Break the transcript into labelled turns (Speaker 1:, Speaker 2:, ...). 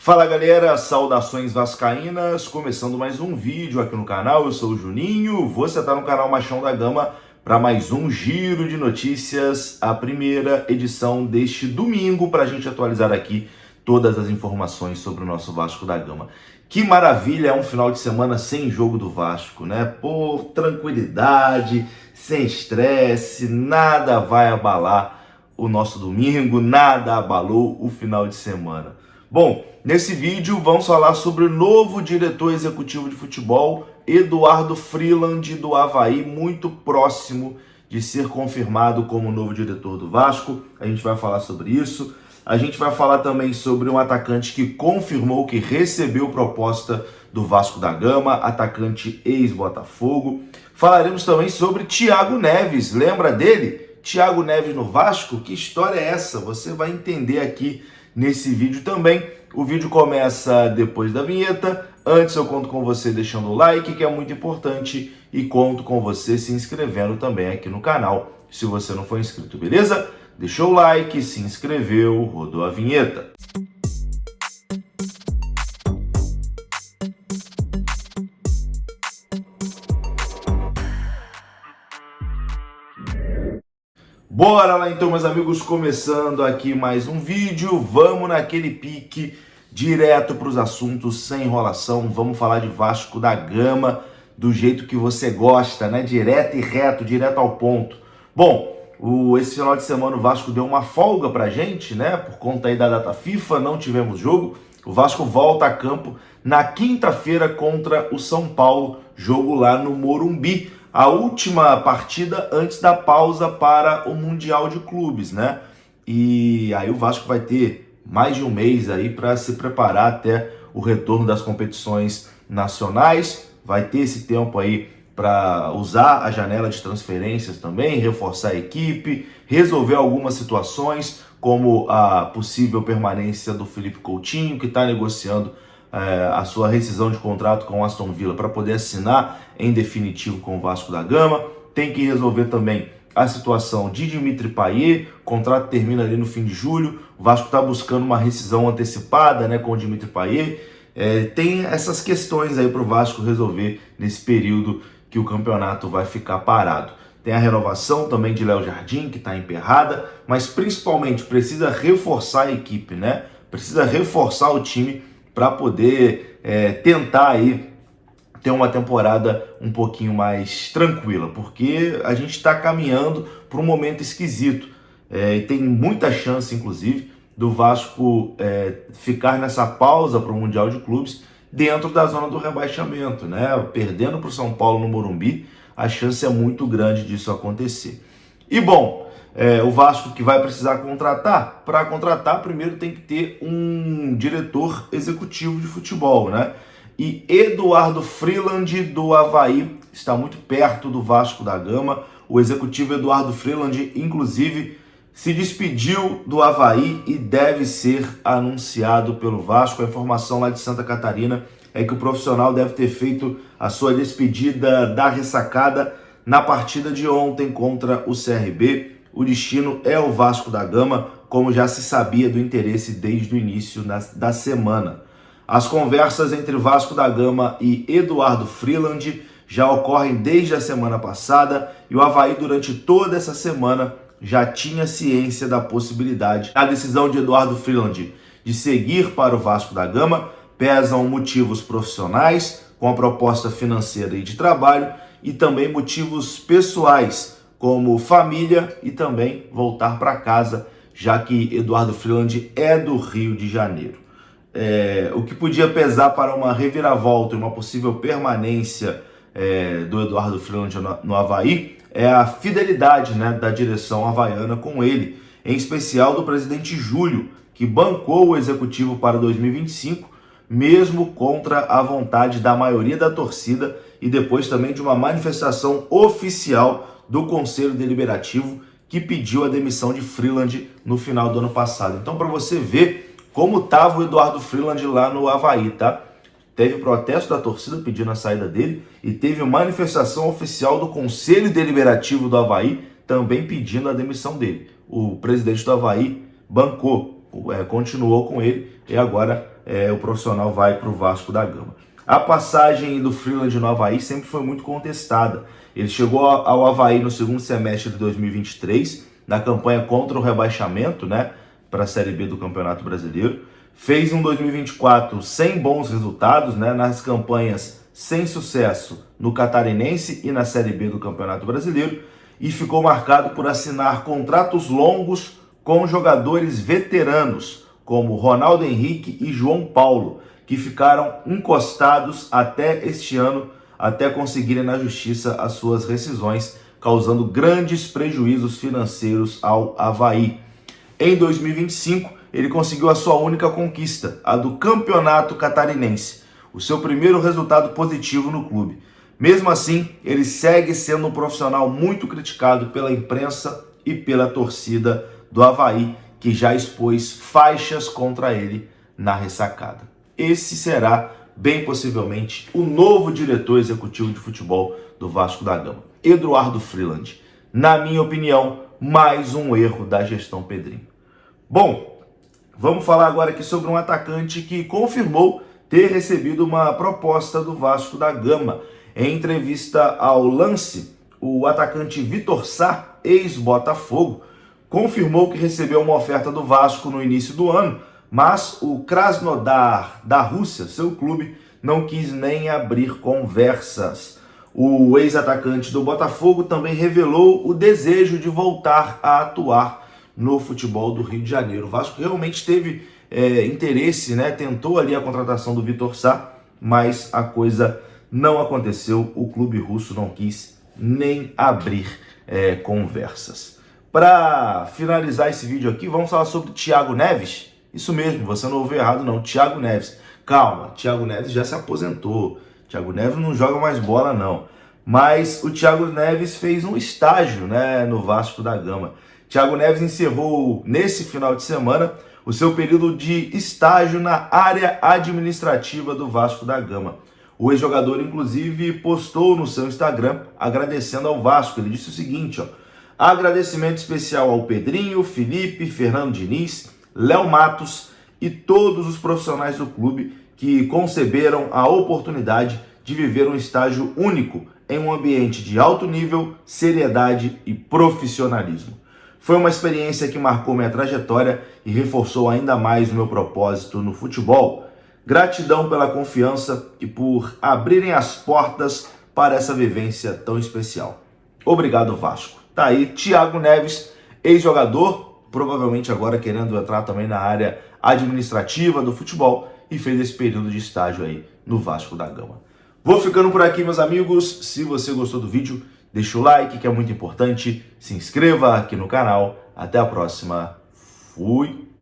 Speaker 1: Fala galera, saudações vascaínas, começando mais um vídeo aqui no canal. Eu sou o Juninho, você está no canal Machão da Gama para mais um giro de notícias, a primeira edição deste domingo, para a gente atualizar aqui todas as informações sobre o nosso Vasco da Gama. Que maravilha, é um final de semana sem jogo do Vasco, né? Por tranquilidade, sem estresse, nada vai abalar o nosso domingo, nada abalou o final de semana. Bom, nesse vídeo vamos falar sobre o novo diretor executivo de futebol, Eduardo Freeland, do Avaí, muito próximo de ser confirmado como novo diretor do Vasco. A gente vai falar sobre isso. A gente vai falar também sobre um atacante que confirmou que recebeu proposta do Vasco da Gama, atacante ex-Botafogo. Falaremos também sobre Thiago Neves, lembra dele? Thiago Neves no Vasco? Que história é essa? Você vai entender aqui nesse vídeo também. O vídeo começa depois da vinheta. Antes eu conto com você deixando o like, que é muito importante, e conto com você se inscrevendo também aqui no canal, se você não for inscrito, beleza? Deixou o like, se inscreveu, rodou a vinheta. Bora lá então, meus amigos, começando aqui mais um vídeo. Vamos naquele pique, direto para os assuntos, sem enrolação. Vamos falar de Vasco da Gama, do jeito que você gosta, né? Direto e reto, direto ao ponto. Bom, esse final de semana o Vasco deu uma folga pra gente, né? Por conta aí da data FIFA, não tivemos jogo. O Vasco volta a campo na quinta-feira contra o São Paulo, jogo lá no Morumbi. A última partida antes da pausa para o Mundial de Clubes, né? E aí o Vasco vai ter mais de um mês aí para se preparar até o retorno das competições nacionais. Vai ter esse tempo aí para usar a janela de transferências também, reforçar a equipe, resolver algumas situações, como a possível permanência do Felipe Coutinho, que está negociando a sua rescisão de contrato com o Aston Villa para poder assinar em definitivo com o Vasco da Gama. Tem que resolver também a situação de Dimitri Payet, o contrato termina ali no fim de julho, o Vasco está buscando uma rescisão antecipada, né, com o Dimitri Payet. Tem essas questões aí para o Vasco resolver nesse período que o campeonato vai ficar parado. Tem a renovação também de Léo Jardim, que está emperrada, mas principalmente precisa reforçar a equipe, né? Precisa reforçar o time para poder tentar aí ter uma temporada um pouquinho mais tranquila, porque a gente está caminhando para um momento esquisito. E tem muita chance, inclusive, do Vasco ficar nessa pausa para o Mundial de Clubes dentro da zona do rebaixamento, né? Perdendo para o São Paulo no Morumbi, a chance é muito grande disso acontecer. E bom, o Vasco que vai precisar contratar, para contratar primeiro tem que ter um diretor executivo de futebol, né? E Eduardo Freeland do Avaí está muito perto do Vasco da Gama. O executivo Eduardo Freeland, inclusive, se despediu do Avaí e deve ser anunciado pelo Vasco. A informação lá de Santa Catarina é que o profissional deve ter feito a sua despedida da ressacada na partida de ontem contra o CRB. O destino é o Vasco da Gama, como já se sabia do interesse desde o início da semana. As conversas entre Vasco da Gama e Eduardo Freeland já ocorrem desde a semana passada e o Avaí, durante toda essa semana, já tinha ciência da possibilidade. A decisão de Eduardo Freeland de seguir para o Vasco da Gama pesam motivos profissionais, com a proposta financeira e de trabalho, e também motivos pessoais, como família e também voltar para casa, já que Eduardo Freeland é do Rio de Janeiro. O que podia pesar para uma reviravolta e uma possível permanência do Eduardo Freeland no Avaí é a fidelidade, né, da direção havaiana com ele, em especial do presidente Júlio, que bancou o executivo para 2025, mesmo contra a vontade da maioria da torcida e depois também de uma manifestação oficial do Conselho Deliberativo que pediu a demissão de Freeland no final do ano passado. Então, para você ver como estava o Eduardo Freeland lá no Avaí, tá? Teve protesto da torcida pedindo a saída dele e teve manifestação oficial do Conselho Deliberativo do Avaí também pedindo a demissão dele. O presidente do Avaí bancou, continuou com ele e agora o profissional vai para o Vasco da Gama. A passagem do Freeland no Avaí sempre foi muito contestada. Ele chegou ao Avaí no segundo semestre de 2023, na campanha contra o rebaixamento, né, para a Série B do Campeonato Brasileiro. Fez um 2024 sem bons resultados, né, nas campanhas sem sucesso no Catarinense e na Série B do Campeonato Brasileiro, e ficou marcado por assinar contratos longos com jogadores veteranos, como Ronaldo Henrique e João Paulo, que ficaram encostados até este ano, até conseguirem na justiça as suas rescisões, causando grandes prejuízos financeiros ao Avaí. Em 2025, ele conseguiu a sua única conquista, a do Campeonato Catarinense, o seu primeiro resultado positivo no clube. Mesmo assim, ele segue sendo um profissional muito criticado pela imprensa e pela torcida do Avaí, que já expôs faixas contra ele na ressacada. Esse será, bem possivelmente, o novo diretor executivo de futebol do Vasco da Gama, Eduardo Freeland. Na minha opinião, mais um erro da gestão Pedrinho. Bom, vamos falar agora aqui sobre um atacante que confirmou ter recebido uma proposta do Vasco da Gama. Em entrevista ao Lance, o atacante Vitor Sá, ex-Botafogo, confirmou que recebeu uma oferta do Vasco no início do ano, mas o Krasnodar da Rússia, seu clube, não quis nem abrir conversas. O ex-atacante do Botafogo também revelou o desejo de voltar a atuar no futebol do Rio de Janeiro. O Vasco realmente teve interesse, né? Tentou ali a contratação do Vitor Sá, mas a coisa não aconteceu. O clube russo não quis nem abrir conversas. Para finalizar esse vídeo aqui, vamos falar sobre Thiago Neves. Isso mesmo, você não ouviu errado não, Thiago Neves. Calma, Thiago Neves já se aposentou. Thiago Neves não joga mais bola não. Mas o Thiago Neves fez um estágio, né, no Vasco da Gama. Thiago Neves encerrou nesse final de semana o seu período de estágio na área administrativa do Vasco da Gama. O ex-jogador, inclusive, postou no seu Instagram agradecendo ao Vasco. Ele disse o seguinte, ó: agradecimento especial ao Pedrinho, Felipe, Fernando Diniz, Léo Matos e todos os profissionais do clube que conceberam a oportunidade de viver um estágio único em um ambiente de alto nível, seriedade e profissionalismo. Foi uma experiência que marcou minha trajetória e reforçou ainda mais o meu propósito no futebol. Gratidão pela confiança e por abrirem as portas para essa vivência tão especial. Obrigado, Vasco. Tá aí, Thiago Neves, ex-jogador, provavelmente agora querendo entrar também na área administrativa do futebol, e fez esse período de estágio aí no Vasco da Gama. Vou ficando por aqui, meus amigos. Se você gostou do vídeo, deixa o like, que é muito importante. Se inscreva aqui no canal. Até a próxima. Fui!